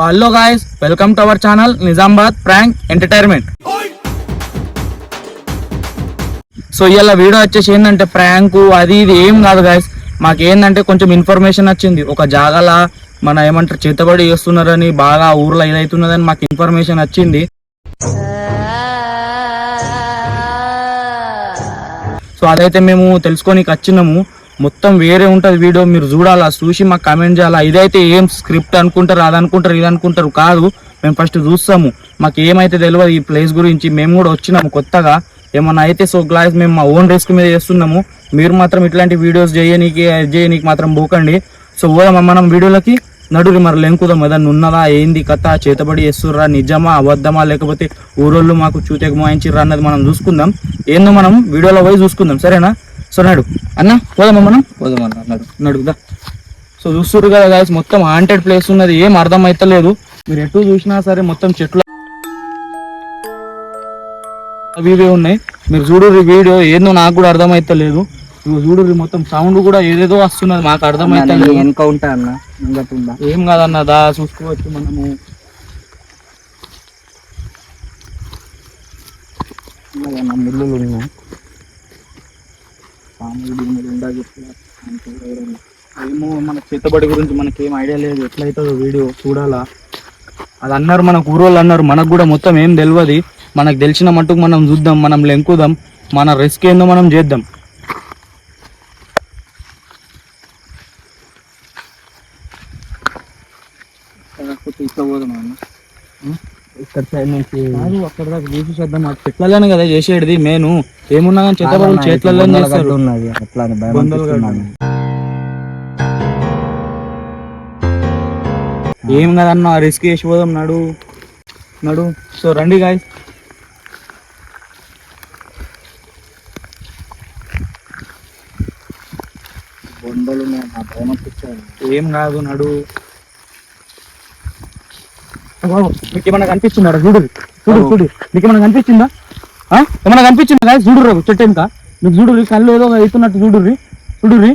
Hello guys, welcome to our channel Nizamabad prank entertainment. So ఇవాళ video వచ్చేసి ఏంటంటే prank అది ఇది ఏం కాదు గాయస్. మాకేందంటే కొంచెం ఇన్ఫర్మేషన్ వచ్చింది. ఒక జాగాల మన ఏమంటారు చేతబడి చేస్తున్నారని, బాగా ఊర్లో ఇదవుతున్నదని మాకు ఇన్ఫర్మేషన్ వచ్చింది. సో అదైతే మేము తెలుసుకోనికి వచ్చినాము. మొత్తం వేరే ఉంటుంది వీడియో, మీరు చూడాలా, చూసి మాకు కామెంట్ చేయాలా. ఇదైతే ఏం స్క్రిప్ట్ అనుకుంటారు, అది అనుకుంటారు, ఇది అనుకుంటారు కాదు. మేము ఫస్ట్ చూస్తాము, మాకు ఏమైతే తెలియదు ఈ ప్లేస్ గురించి. మేము కూడా వచ్చినాము కొత్తగా, ఏమన్నా అయితే సో గ్లాస్ మేము మా ఓన్ రిస్క్ మీద చేస్తున్నాము. మీరు మాత్రం ఇట్లాంటి వీడియోస్ చేయనీకి మాత్రం పోకండి. సో పోదామా మనం వీడియోలకి, నడురి మరి లెంకుదాం. ఏదన్నా ఉన్నదా, ఏంది కథ, చేతబడి చేస్తుర్రా, నిజమా అబద్ధమా, లేకపోతే ఊరోళ్ళు మాకు చూతకు మాయించిర్రా అన్నది మనం చూసుకుందాం. ఏందో మనం వీడియోలో పోయి చూసుకుందాం, సరేనా? సో నడు అన్న, పోదామా మనం? పోదామన్న, నడుగుదా. సో చూస్తుర్రు కదా గాయస్, మొత్తం హాంటెడ్ ప్లేస్ ఉన్నది, ఏం అర్థం అవుతలేదు. మీరు ఎటు చూసినా సరే మొత్తం చెట్లు అవి ఇవే ఉన్నాయి. మీరు చూడుర్రి వీడియో, ఏందో నాకు కూడా అర్థం అవుతలేదు. చూడుర్రి మొత్తం సౌండ్ కూడా ఏదేదో వస్తున్నది, మాకు అర్థం అవుతలేదు. ఎన్కౌంటర్ అన్న, ఏం కాదన్న, దా చూసుకోవచ్చు మనము. ముళ్ళు ఉన్నాయి, ఏమో మన చేతబడి గురించి మనకేం ఐడియా లేదు. ఎట్లయితుందో వీడియో చూడాలా. అది అన్నారు మనకు ఊరోళ్ళు అన్నారు, మనకు కూడా మొత్తం ఏం తెలియదు. మనకు తెలిసిన మట్టుకు మనం చూద్దాం, మనం లెంకుదాం, మన రిస్క్ ఏందో మనం చేద్దాం. ఇక్కడ సైడ్ నుంచి అక్కడ దాకా చూసి చేద్దాం. ఆ చెట్లలోనే కదా చేసేది మెయిన్. ఏమున్నా కానీ చేతబడులు చేతులలో చేస్తారు. ఏం కదన్న, రిస్క్ చేసి పోదాం, నడు నడు. సో రండి గాయ్. బొందలు ఏం కాదు, నడు. మీకు ఏమన్నా కనిపిస్తుందా? చూడు చూడు చూడు, మీకు ఏమన్నా కనిపించిందా? ఏమన్నా కనిపించిందా గాయస్? చూడుర్రు చెట్టు ఇంకా, మీకు చూడుర్రి, కళ్ళు ఏదో అవుతున్నట్టు చూడుర్రి, చూడుర్రి.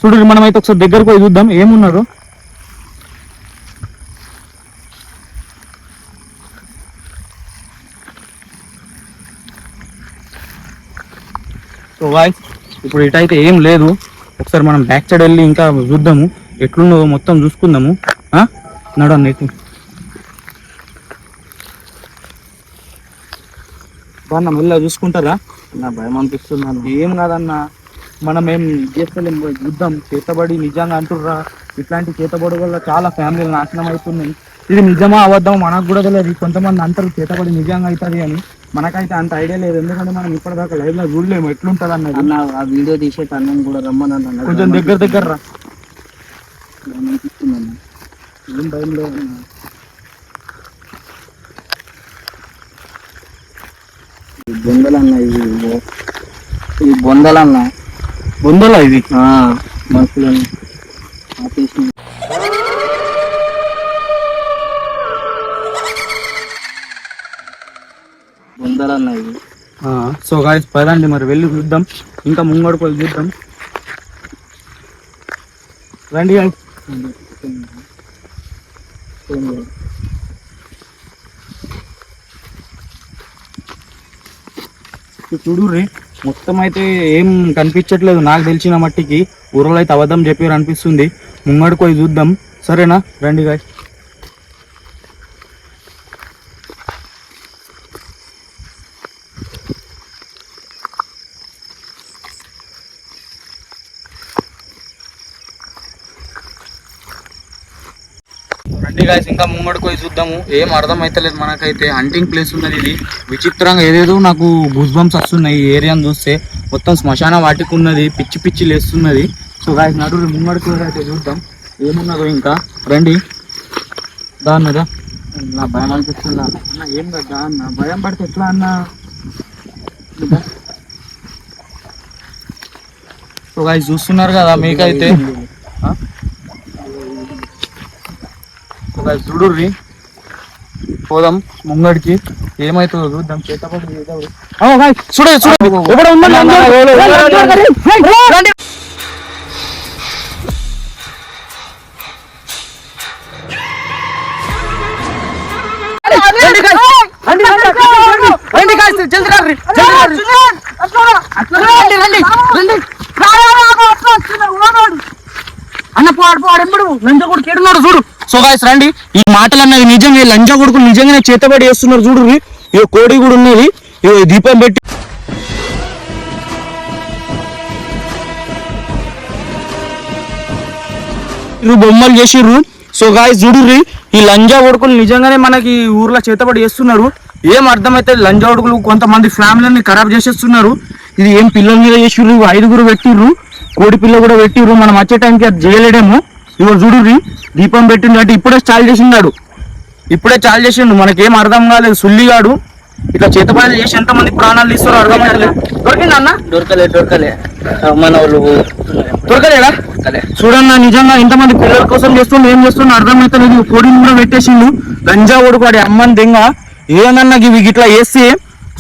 చూడుర్రి, మనం అయితే ఒకసారి దగ్గరకు పోయి చూద్దాం ఏమున్నారు. సో గాయ్స్, ఇప్పుడు ఇటైతే ఏం లేదు. ఒకసారి మనం బ్యాక్ సైడ్ వెళ్ళి ఇంకా చూద్దాము, ఎట్లుందో మొత్తం చూసుకుందాము. నడన్న ఇటు బాగా మెల్ల చూసుకుంటారా? నా భయం అనిపిస్తున్నాను. ఏం కాదన్న, మనం ఏం చేస్తలేము, చూద్దాం. చేతబడి నిజంగా అంటుర్రా, ఇట్లాంటి చేతబడి వల్ల చాలా ఫ్యామిలీలు నాశనం అవుతున్నాయి. ఇది నిజమా అబద్ధమా మనకు కూడా తెలియదు. కొంతమంది అంటారు చేతబడి నిజంగా అవుతుంది అని, మనకైతే అంత ఐడియా లేదు. ఎందుకంటే మనం ఇప్పటిదాకా లైవ్ లో చూడలేము ఎట్లుంటది అన్నది. అన్న ఆ వీడియో తీసే తనని కూడా రమ్మన్నా, కొంచెం దగ్గర రా. అనిపిస్తున్నాను, ఏం భయం లేదు. బొందలన్న ఇది, ఈ బొందలన్న, బొందలా ఇది? మనుషులని ఆపేసి బొందలన్న ఇది. సో గాయ్స్, పదండి మరి వెళ్ళి చూద్దాం, ఇంకా ముంగడికి వెళ్ళి చూద్దాం. రండి గాయ్స్. చూడుర్రి, మొత్తం అయితే ఏం కనిపించట్లేదు నాకు తెలిసిన మట్టికి. ఊర్లో అయితే అబద్ధం చెప్పారు అనిపిస్తుంది. ముంగడికి పోయి చూద్దాం, సరేనా? రండి గాయ్స్. రండి గాయ్స్, ఇంకా ముంగడికి పోయి చూద్దాము. ఏం అర్థం అవుతలేదు మనకైతే. హంటింగ్ ప్లేస్ ఉన్నది ఇది, విచిత్రంగా ఏదేదో నాకు గూస్ బంప్స్ వస్తున్నాయి ఈ ఏరియాని చూస్తే. మొత్తం శ్మశాన వాటికి ఉన్నది, పిచ్చి పిచ్చి లేస్తున్నది. సో గాయ్స్, నడు ముంగడికి అయితే చూద్దాం ఏమున్నదో. ఇంకా రండి, దాన్నదా. నా భయం అనిపిస్తుందా అన్న? ఏం కదా అన్న, భయం పడితే ఎట్లా అన్న? సో గాయ్స్, చూస్తున్నారు కదా మీకైతే. చూడుర్రి, పోదాం ముంగడికి, ఏమైతుందో చూద్దాం. చేతపడి చూడు ఎప్పుడు ఉందండి. అన్న పోడు లంజ కొడుకు ఏడున్నాడు చూడు. సో గాయ్స్ రండి, ఈ మాటలు అన్నది నిజంగా లంజ కొడుకు నిజంగానే చేతబడి వేస్తున్నారు చూడు. ఇక కోడి కూడా ఉన్నది, ఇక దీపం పెట్టి బొమ్మలు చేసిర్రు. సో గాయ్స్ చూడుర్రి, ఈ లంజా కొడుకులు నిజంగానే మనకి ఊర్లో చేతబడి చేస్తున్నారు. ఏం అర్థమైతే లంజా కొడుకులు కొంతమంది ఫ్యామిలీని ఖరాబ్ చేసేస్తున్నారు. ఇది ఏం పిల్లల మీద చేసిర్రు, 5 పెట్టిర్రు, కోడి పిల్ల కూడా పెట్టిర్రు. మనం వచ్చే టైంకి అది చేయలేడేమో. ఇవాళ చూడుర్రి, దీపం పెట్టిండు అంటే ఇప్పుడే చాలు చేసిండు. మనకేం అర్థం కాలేదు. సుల్లిగాడు ఇట్లా చేతబడి చేసి ఎంతమంది ప్రాణాలు తీస్తారో అర్థం కాలేదు. దొరికింది అన్న? దొరకలే మన వాళ్ళు దొరకలేదా? చూడన్నా, నిజంగా ఇంతమంది పిల్లల కోసం చేస్తుండే ఏం చేస్తుండో అర్థమైతే లేదు. కోడిని కూడా పెట్టేసిండు గంజా కొడుకు, వాడి అమ్మని దెంగ. ఏదన్నా ఇవి ఇట్లా వేస్తే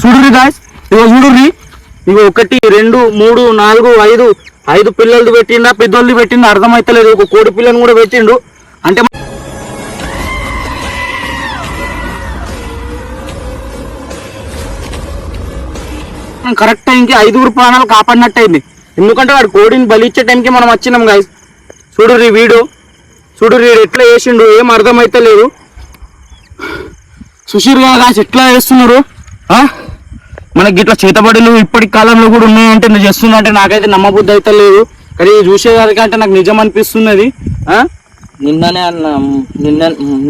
చూడుర్రి గాయ్స్, ఇగో చూడుర్రి, ఇగో 1 2 3 4 5 పిల్లలది పెట్టిండా, పెద్దోళ్ళది పెట్టిండా అర్థమైతే లేదు. ఒక కోడి పిల్లని కూడా పెట్టిండు అంటే కరెక్ట్ టైంకి 5 ప్రాణాలు కాపాడినట్టయింది. ఎందుకంటే వాడు కోడిని బలిచ్చే టైంకి మనం వచ్చినాం గాయ్స్. చూడుర్రి వీడియో, చూడుర్రి ఎట్లా చేసిండు, ఏం అర్థమైతే లేదు. సుశీర్గా గాయ్స్ ఎట్లా చేస్తున్నారు. మనకి ఇట్లా చేతబడులు ఇప్పటి కాలంలో కూడా ఉన్నాయంటే నేను చేస్తున్నా నాకైతే నమ్మబుద్ధి అయితే లేదు. కానీ చూసేదానికి అంటే నాకు నిజం అనిపిస్తున్నది.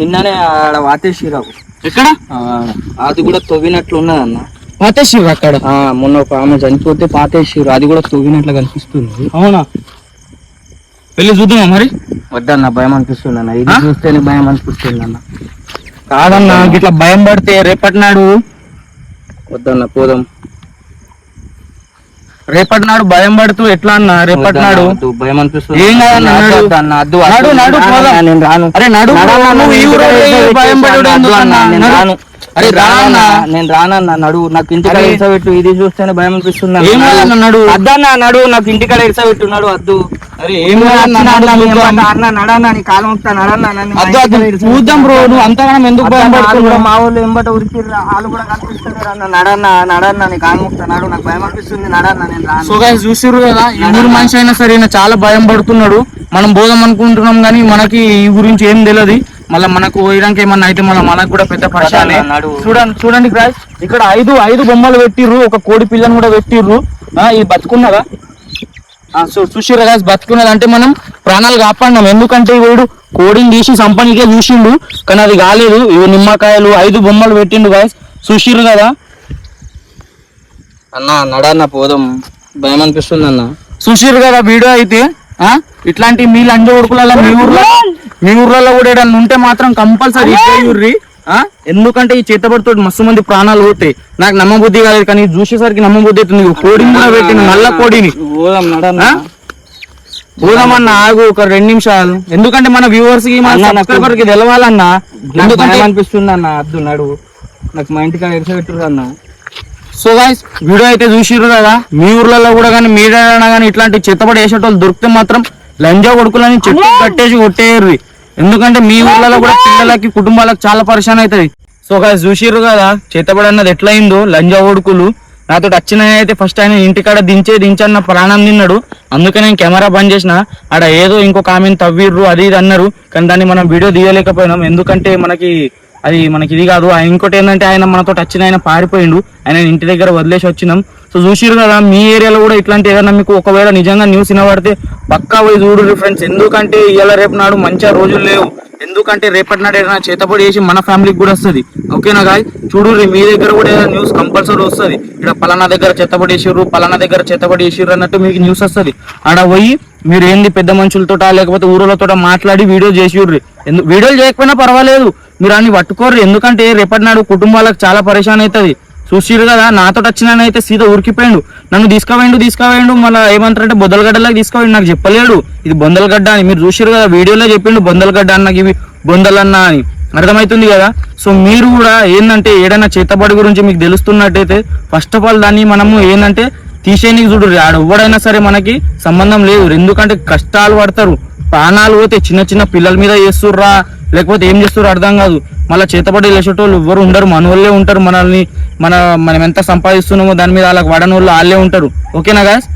నిన్ననే ఆడ వాతేశ్వరావు ఎక్కడ అది కూడా తవ్వినట్లు ఉన్నదన్న. పాతేశ్వరు అక్కడ మొన్న ఒక ఆమె చనిపోతే పాతేశ్వరు అది కూడా తవ్వినట్లు కనిపిస్తుంది. అవునా? వెళ్ళి చూద్దామా మరి? వద్దన్న, భయం అనిపిస్తుంది అన్న. ఇది చూస్తేనే భయం అనిపిస్తుంది అన్న. కాదన్నా, ఇట్లా భయం పడితే రేపటి నాడు వద్దన్న, పోదాం. రేపటి నాడు భయం పడుతూ ఎట్లా అన్న? రేపటి నాడు భయం అనిపిస్తుంది. ఏం కాదన్న, నేను రాను. అరే నడు, భయం పడు రాను. అరే రానా, నేను రానన్నా. నడు, నాకు ఇంటికాడ ఇసబెట్టు. ఇది చూస్తేనే భయం అనిపిస్తుంది. నడు అద్దన్నా, నడు, నాకు ఇంటికాడ ఇసబెట్టు. నడు వద్దు. అరే ఏం నడన్నా, నీ కాలం వస్తా. నడన్నా, చూద్దాం బ్రో. నువ్వు అంతగానం ఎందుకు భయం పడుతున్నావు? మా వాళ్ళు ఎంబట ఉరికిర్రు, వాళ్ళు కూడా కనిపిస్తారు అన్న. నడన్నా, నీ కాలం వస్తా. నడు, నాకు భయం అనిపిస్తుంది. నడన్నా, నేను రాను. సో గైస్ చూసిర్రు కదా, ఈ ఊరు మనిషి అయినా సరే చాలా భయం పడుతున్నాడు. మనం బోధం అనుకుంటున్నాం కానీ మనకి ఈ గురించి ఏం తెలియదు. మళ్ళీ మనకు పోయడానికి ఏమన్నా అయితే మళ్ళీ మనకు కూడా పెద్ద పరిశానే. చూడండి గాయ్స్, ఇక్కడ 5 బొమ్మలు పెట్టిర్రు, ఒక కోడి పిల్లని కూడా పెట్టిర్రు. ఇది బతుకున్నదా? చూసిర్రు గాయ్స్, బతుకున్నది అంటే మనం ప్రాణాలు కాపాడినాం. ఎందుకంటే వీడు కోడిని తీసి సంపనికే చూసిండు కానీ అది కాలేదు. ఇవి నిమ్మకాయలు 5 బొమ్మలు పెట్టిండు గాయ్స్. చూసిర్రు కదా అన్న. నడన్న, పోదాం. భయం అనిపిస్తుంది అన్న. చూసిర్రు కదా వీడియో అయితే. ఇట్లాంటి మీ లంజ ఉడుకులలో మీ ఊర్లలో కూడా ఏదన్నా ఉంటే మాత్రం కంపల్సరీ ఇచ్చేయుర్రి. ఎందుకంటే ఈ చేతబడితో మస్తు మంది ప్రాణాలు పోతాయి. నాకు నమ్మబుద్ధి కాలేదు కానీ చూసేసరికి నమ్మబుద్ధి అవుతుంది. కోడిని కూడా పెట్టింది, నల్ల కోడిని. పోదామన్నా, ఆగు ఒక 2 నిమిషాలు. ఎందుకంటే మన వ్యూవర్స్ కి, మన సబ్స్క్రైబర్ కి తెలవాలన్నా. ఎందుకంటే అనిపిస్తుంది అన్న. అద్దు, నడు, నాకు మా ఇంటికాడ ఎరసబెట్టురు అన్న. సో గైస్, వీడియో అయితే చూసిర్రు కదా. మీ ఊర్లలో కూడా కానీ మీరైనా కానీ ఇట్లాంటి చేతబడి వేసేటోళ్ళు దొరికితే మాత్రం లంజా కొడుకులని చెట్టు కట్టేసి కొట్టేయర్రి. ఎందుకంటే మీ ఊర్లలో కూడా పిల్లలకి, కుటుంబాలకు చాలా పరిశాన్ అవుతుంది. సో గైస్ చూసిర్రు కదా చేతబడి అన్నది ఎట్లయిందో. లంజా కొడుకులు నాతో వచ్చిన అయితే ఫస్ట్ ఆయన ఇంటికాడ దించన్న ప్రాణం తిన్నాడు. అందుకే నేను కెమెరా బంద్ చేసిన. ఆడ ఏదో ఇంకొక ఆమెను తవ్విర్రు అది ఇది అన్నారు కానీ దాన్ని మనం వీడియో తీయలేకపోయినాం. ఎందుకంటే మనకి ఇది కాదు. ఇంకోటి ఏంటంటే ఆయన మనతో వచ్చిన ఆయన పారిపోయిండు. ఆయన ఇంటి దగ్గర వదిలేసి వచ్చినాం. సో చూసిరు కదా, మీ ఏరియాలో కూడా ఇట్లాంటి ఏదైనా మీకు ఒకవేళ నిజంగా న్యూస్ వినబడితే పక్కా పోయి చూడు ఫ్రెండ్స్. ఎందుకంటే ఇవాళ రేపు నాడు మంచిగా రోజులు లేవు. ఎందుకంటే రేపటి నాడు ఏదైనా చేతబడి చేసి మన ఫ్యామిలీకి కూడా వస్తుంది. ఓకేనా గాయ్? చూడు, మీ దగ్గర కూడా ఏదైనా న్యూస్ కంపల్సరీ వస్తుంది. ఇక్కడ పలానా దగ్గర చేతబడి చేసిర్రు, పలానా దగ్గర చేతబడి చేసిర్రు అన్నట్టు మీకు న్యూస్ వస్తుంది. ఆడ పోయి మీరు ఏంది పెద్ద మనుషులతో లేకపోతే ఊళ్ళతో మాట్లాడి వీడియో చేసిర్రు. వీడియోలు చేయకపోయినా పర్వాలేదు, మీరు అన్ని పట్టుకోర్రు. ఎందుకంటే రేపటి నాడు కుటుంబాలకు చాలా పరేషాన్ అవుతుంది. చూసిరు కదా, నాతో వచ్చినానైతే సీదా ఉరికిపోయిండు. నన్ను తీసుకుపోయిండు. మళ్ళీ ఏమంటారంటే బొందలగడ్డలాగా తీసుకుపోయిండు. నాకు చెప్పలేడు ఇది బొందలగడ్డ అని. మీరు చూసిరు కదా వీడియోలో చెప్పిండు బొందలగడ్డ అన్నకి, ఇవి బొందలన్నా అని. అర్థమవుతుంది కదా. సో మీరు కూడా ఏంటంటే ఏదైనా చేతబడి గురించి మీకు తెలుస్తున్నట్టయితే ఫస్ట్ ఆఫ్ ఆల్ దాన్ని మనము ఏంటంటే తీసేయనికి చూడు. ఆడ ఎవడైనా సరే మనకి సంబంధం లేదు, ఎందుకంటే కష్టాలు పడతారు, ప్రాణాలు పోతే చిన్న చిన్న పిల్లల మీద చేస్తుర్రా లేకపోతే ఏం చేస్తుర్రా అర్థం కాదు. మళ్ళీ చేతబడి లేచేటోళ్ళు ఎవ్వరు ఉండరు, మన వాళ్ళే ఉంటారు. మనం ఎంత సంపాదిస్తున్నామో దాని మీద వాళ్ళకి వడని వాళ్ళు వాళ్ళే ఉంటారు. ఓకేనా గాయస్.